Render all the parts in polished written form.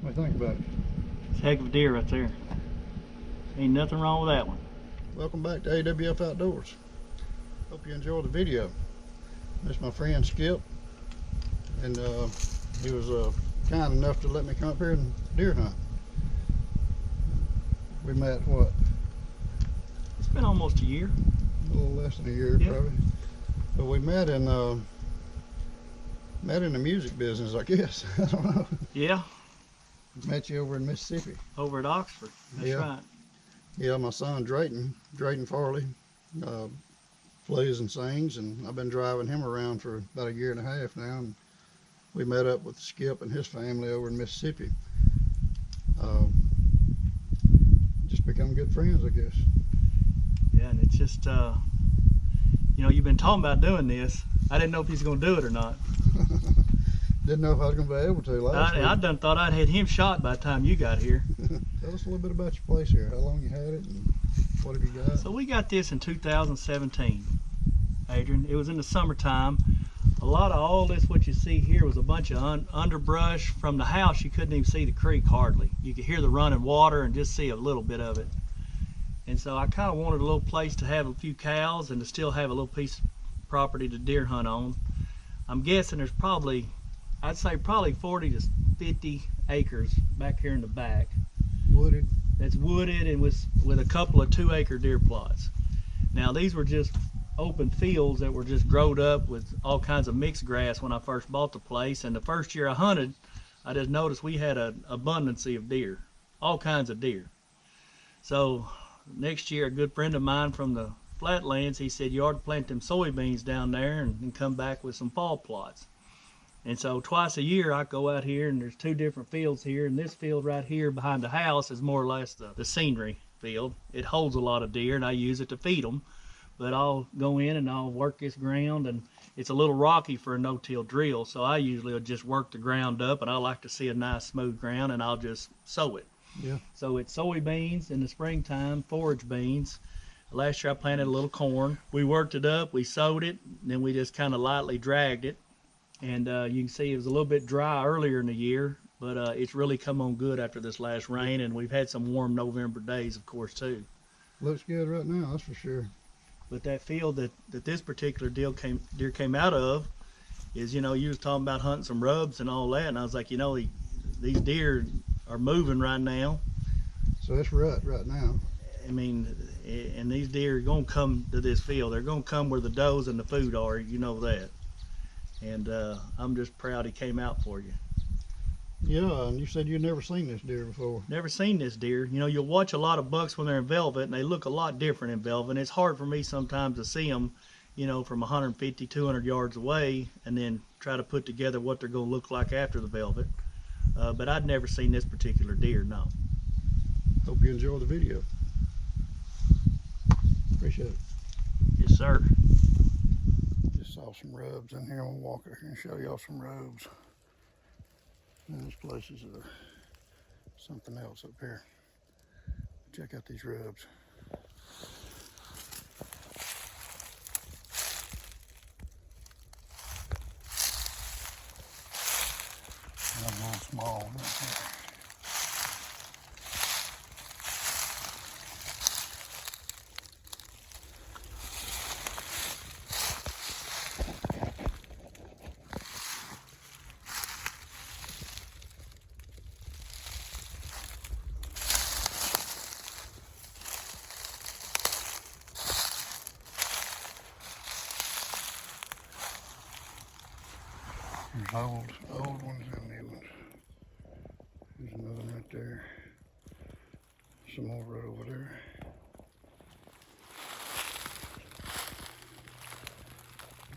What do you think about it? It's a heck of a deer right there. Ain't nothing wrong with that one. Welcome back to AWF Outdoors. Hope you enjoyed the video. This is my friend Skip, and he was kind enough to let me come up here and deer hunt. We met, what? It's been almost a year. A little less than a year, yep. Probably. But we met in the music business, I guess. I don't know. Yeah. Met you over in Mississippi. Over at Oxford. That's right. Yeah, my son Drayton Farley, plays and sings, and I've been driving him around for about a year and a half now. And we met up with Skip and his family over in Mississippi. Just become good friends, I guess. Yeah, and it's just, you know, you've been talking about doing this. I didn't know if he's going to do it or not. Didn't know if I was going to be able to last week. I done thought I'd had him shot by the time you got here. Tell us a little bit about your place here. How long you had it and what have you got? So we got this in 2017, Adrian. It was in the summertime. A lot of all this, what you see here, was a bunch of underbrush. From the house, you couldn't even see the creek hardly. You could hear the running water and just see a little bit of it. And so I kind of wanted a little place to have a few cows and to still have a little piece of property to deer hunt on. I'm guessing there's probably, I'd say probably 40 to 50 acres back here in the back. Wooded. That's wooded and with a couple of 2-acre deer plots. Now these were just open fields that were just growed up with all kinds of mixed grass when I first bought the place. And the first year I hunted, I just noticed we had an abundance of deer, all kinds of deer. So next year, a good friend of mine from the flatlands, he said, you ought to plant them soybeans down there and come back with some fall plots. And so twice a year I go out here, and there's 2 different fields here, and this field right here behind the house is more or less the scenery field. It holds a lot of deer and I use it to feed them, but I'll go in and I'll work this ground, and it's a little rocky for a no-till drill, so I usually will just work the ground up, and I like to see a nice smooth ground, and I'll just sow it. Yeah. So it's soybeans in the springtime, forage beans. Last year I planted a little corn. We worked it up, we sowed it, and then we just kind of lightly dragged it. And you can see it was a little bit dry earlier in the year, but it's really come on good after this last rain, and we've had some warm November days, of course, too. Looks good right now, that's for sure. But that field that this particular deer came out of is, you know, you was talking about hunting some rubs and all that, and I was like, you know, these deer are moving right now. So it's rut right now. I mean, and these deer are going to come to this field. They're going to come where the does and the food are, you know that. And I'm just proud he came out for you. Yeah, and you said you'd never seen this deer before. Never seen this deer. You know, you'll watch a lot of bucks when they're in velvet, and they look a lot different in velvet. And it's hard for me sometimes to see them, you know, from 150, 200 yards away, and then try to put together what they're going to look like after the velvet. But I'd never seen this particular deer, no. Hope you enjoy the video. Appreciate it. Yes, sir. Just saw some rubs in here. I'll walk over here and show y'all some rubs. And this place is something else up here. Check out these rubs. And a little small one right here. There's old ones and new ones. There's another one right there. Some more right over there.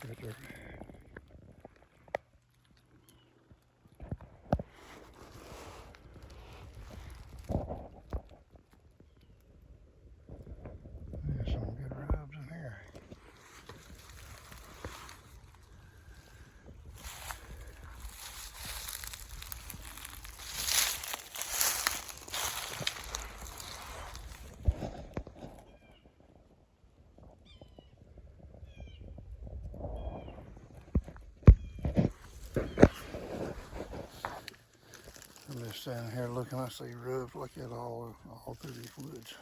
Right there. There's some good rubs in here. just standing here looking. I see rubs like that all through these woods.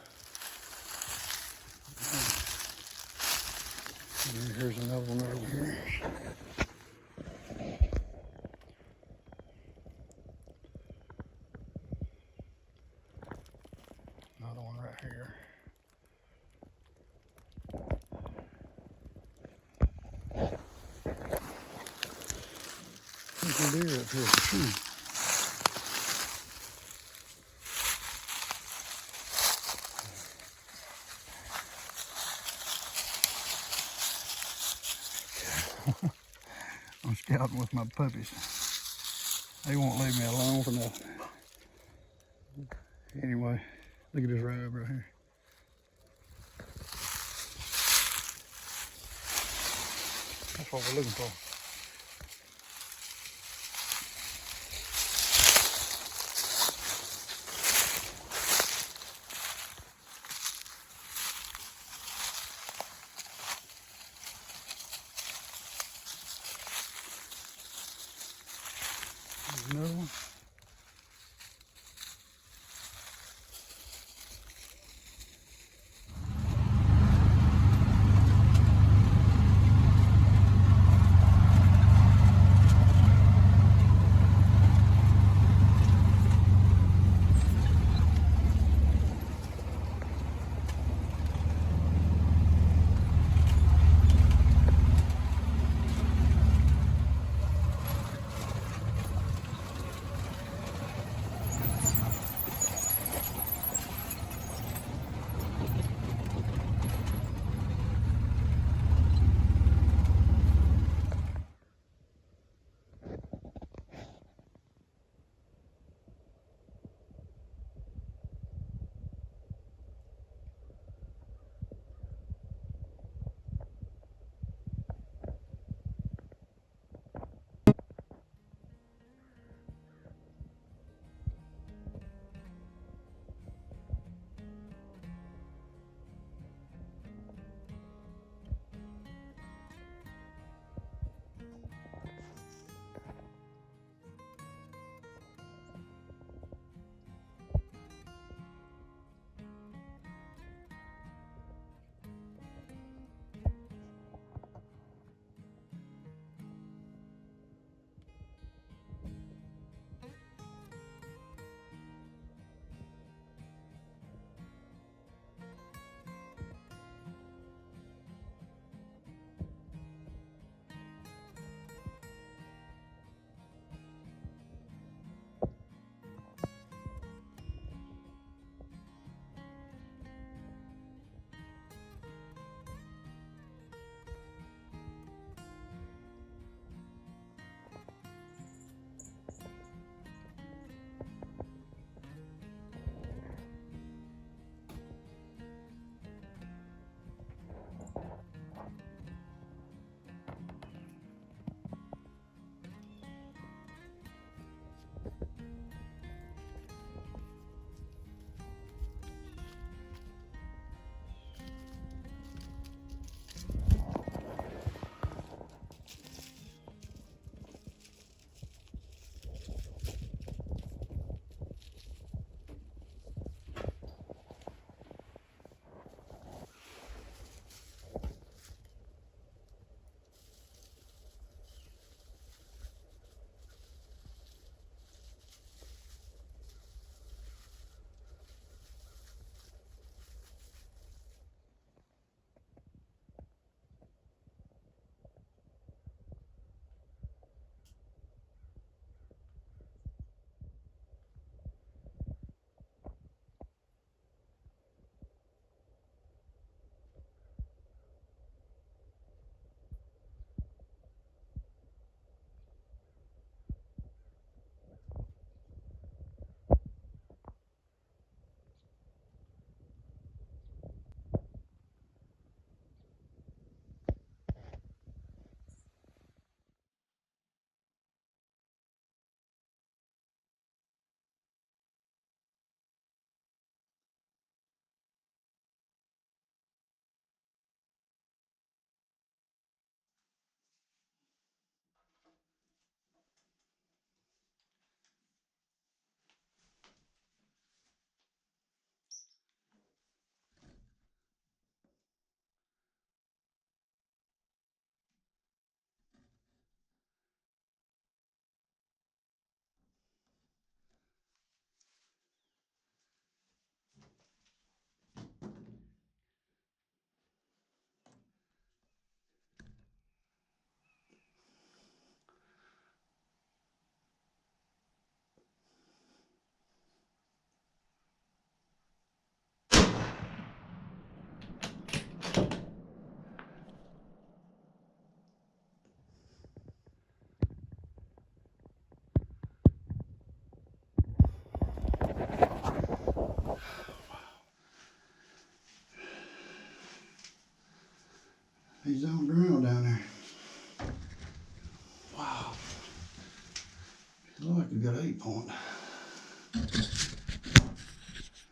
And here's another one over here. Another one right here. There's a deer up here for sure. I'm scouting with my puppies. They won't leave me alone for nothing. Anyway, look at this rub right here. That's what we're looking for. There's another one.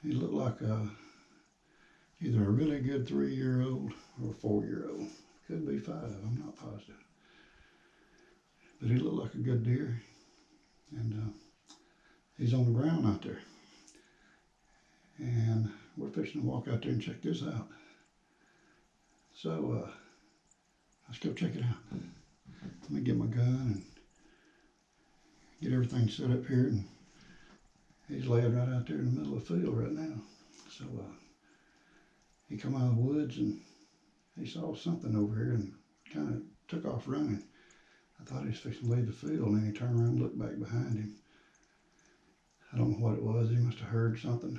He looked like either a really good 3-year-old or a 4-year-old. Could be 5, I'm not positive. But he looked like a good deer, and he's on the ground out there. And we're fixing to walk out there and check this out. So let's go check it out. Let me get my gun and get everything set up here. And he's laying right out there in the middle of the field right now. So he come out of the woods and he saw something over here and kind of took off running. I thought he was fixing to leave the field, and then he turned around and looked back behind him. I don't know what it was. He must have heard something.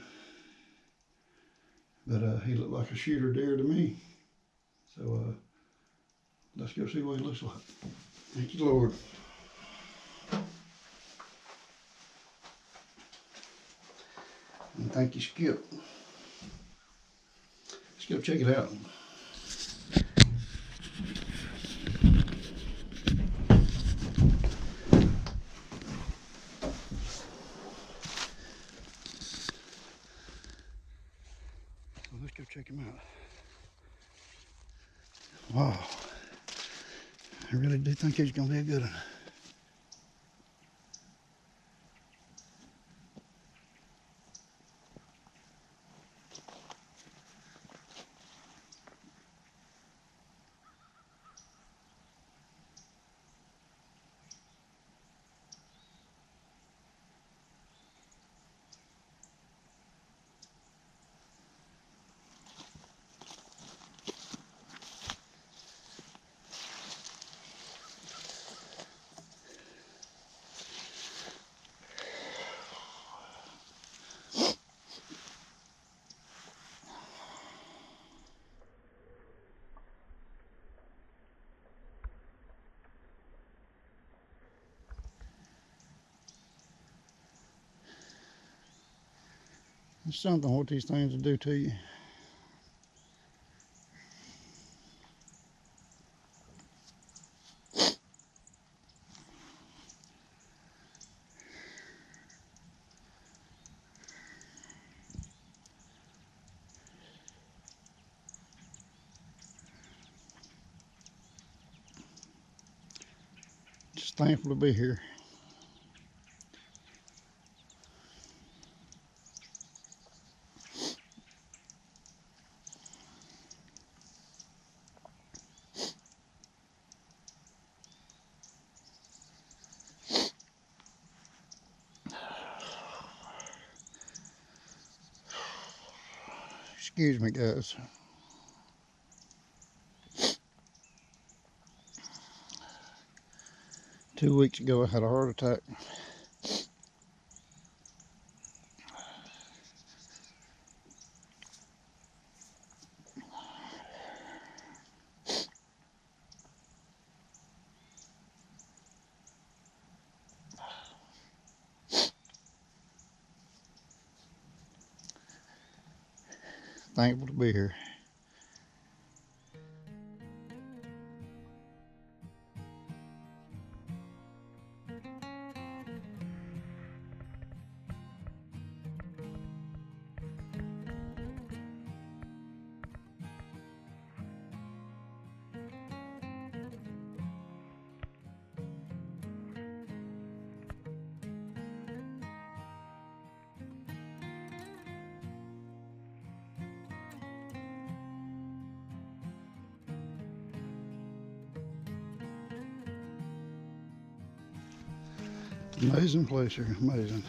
But he looked like a shooter deer to me. So let's go see what he looks like. Thank you, Lord. And thank you, Skip. Let's go check it out. So let's go check him out. Wow. I really do think he's going to be a good one. It's something what these things will do to you. Just thankful to be here. Excuse me, guys. Two weeks ago, I had a heart attack. Thankful to be here. Amazing place here, amazing.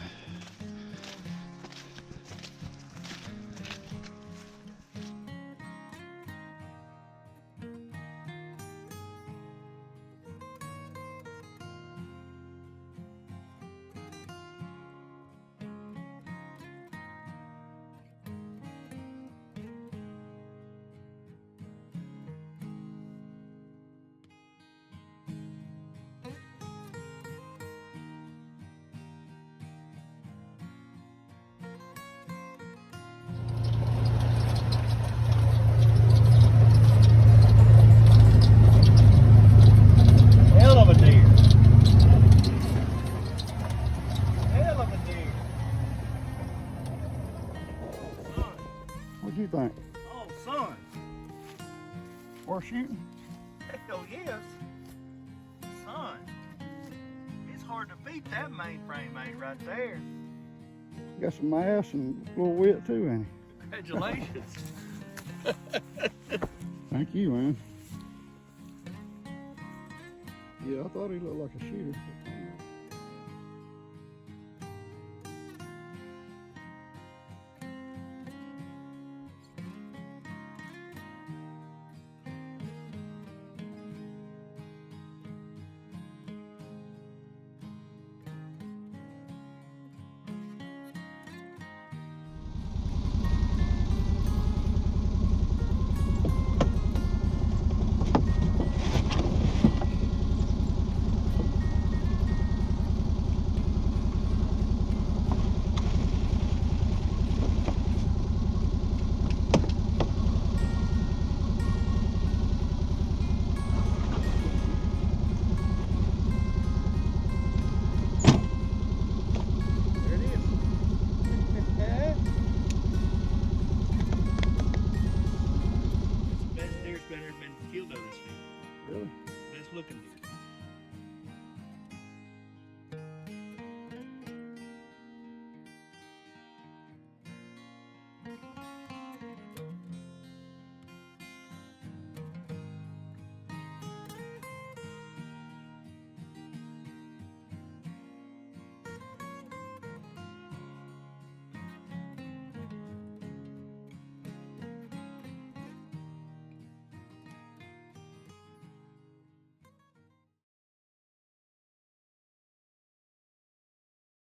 What'd you think? Oh, son. Worth shooting? Hell yes. Son. It's hard to beat that mainframe mate right there. Got some mass and a little wit too, ain't he? Congratulations. Thank you, man. Yeah, I thought he looked like a shooter.